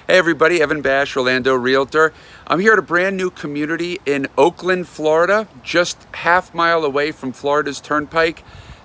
Hey everybody, Evan Bash, Orlando Realtor. I'm here at a brand new community in Oakland, Florida, just half-mile away from Florida's Turnpike.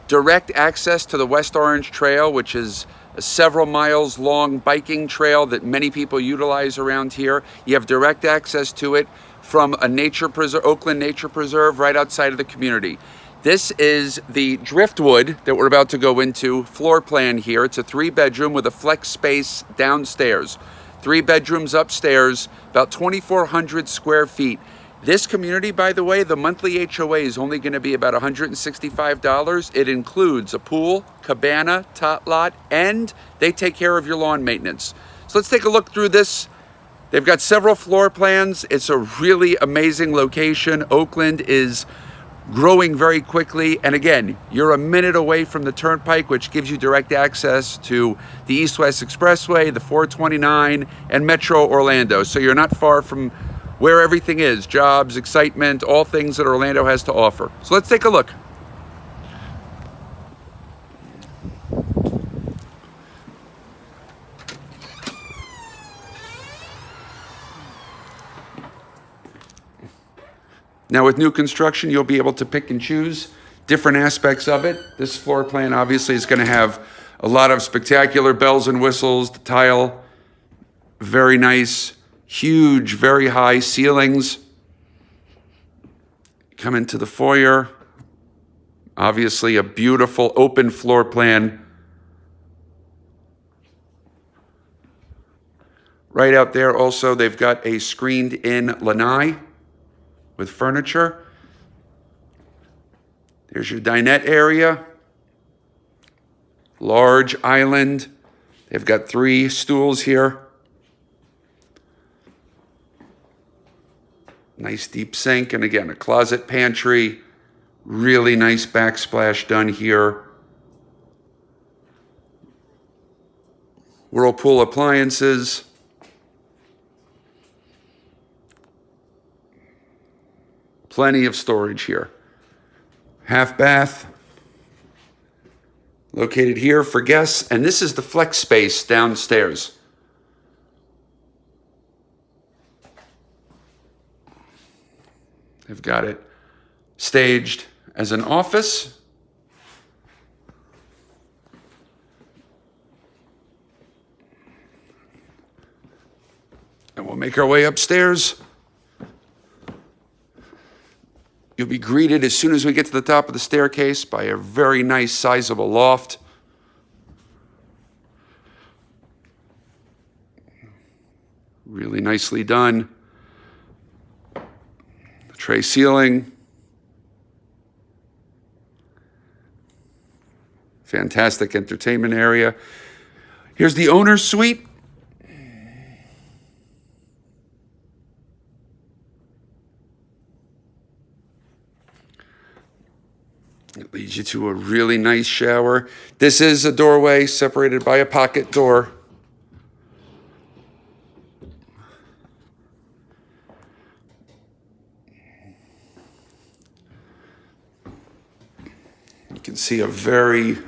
Direct access to the West Orange Trail, which is a several miles long biking trail that many people utilize around here. You have direct access to it from a nature preserve, Oakland Nature Preserve, right outside of the community. This is the driftwood that we're about to go into floor plan here. It's a 3-bedroom with a flex space downstairs. 3 bedrooms upstairs, about 2,400 square feet. This community, by the way, the monthly HOA is only going to be about $165. It includes a pool, cabana, tot lot, and they take care of your lawn maintenance. So let's take a look through this. They've got several floor plans. It's a really amazing location. Oakland is growing very quickly, and again, you're a minute away from the Turnpike, which gives you direct access to the East-West Expressway, the 429, and Metro Orlando. So you're not far from where everything is, jobs, excitement, all things that Orlando has to offer. So let's take a look. Now with new construction, you'll be able to pick and choose different aspects of it. This floor plan obviously is going to have a lot of spectacular bells and whistles. The tile, very nice, huge, very high ceilings. Come into the foyer. Obviously a beautiful open floor plan. Right out there also, they've got a screened-in lanai with furniture. There's your dinette area. Large island. They've got 3 stools here. Nice deep sink, and again, a closet pantry. Really nice backsplash done here. Whirlpool appliances. Plenty of storage here. Half bath located here for guests, and this is the flex space downstairs. They've got it staged as an office. And we'll make our way upstairs. You'll be greeted as soon as we get to the top of the staircase by a very nice sizable loft. Really nicely done. Tray ceiling. Fantastic entertainment area. Here's the owner's suite. It leads you to a really nice shower. This is a doorway separated by a pocket door. You can see a very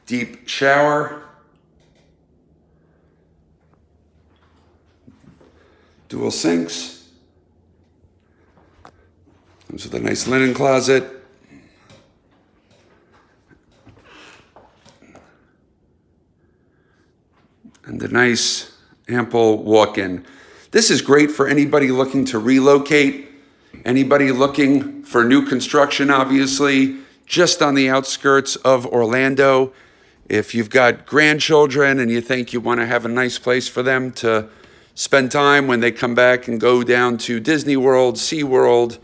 deep shower. Dual sinks. Comes with a nice linen closet. And the nice, ample walk-in. This is great for anybody looking to relocate, anybody looking for new construction, obviously, just on the outskirts of Orlando. If you've got grandchildren and you think you want to have a nice place for them to spend time when they come back and go down to Disney World, SeaWorld,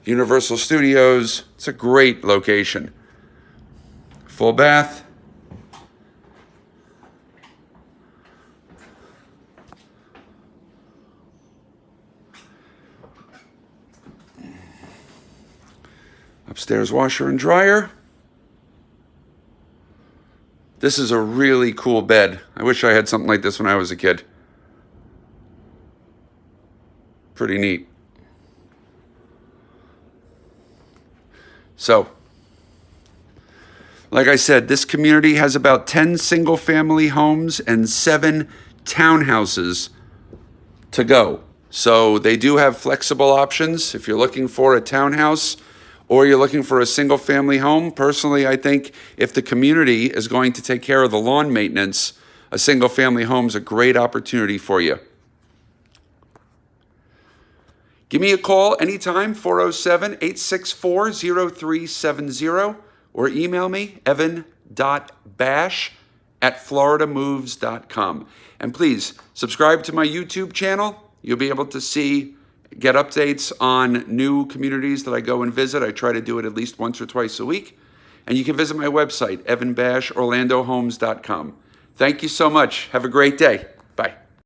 Universal Studios, it's a great location. Full bath. Upstairs washer and dryer. This is a really cool bed. I wish I had something like this when I was a kid. Pretty neat. So, like I said, this community has about 10 single-family homes and 7 townhouses to go. So they do have flexible options. If you're looking for a townhouse or you're looking for a single family home, personally, I think if the community is going to take care of the lawn maintenance, a single family home is a great opportunity for you. Give me a call anytime, 407-864-0370, or email me, evan.bash@floridamoves.com. And please subscribe to my YouTube channel. You'll be able to get updates on new communities that I go and visit. I try to do it at least once or twice a week. And you can visit my website, evanbashorlandohomes.com. Thank you so much. Have a great day.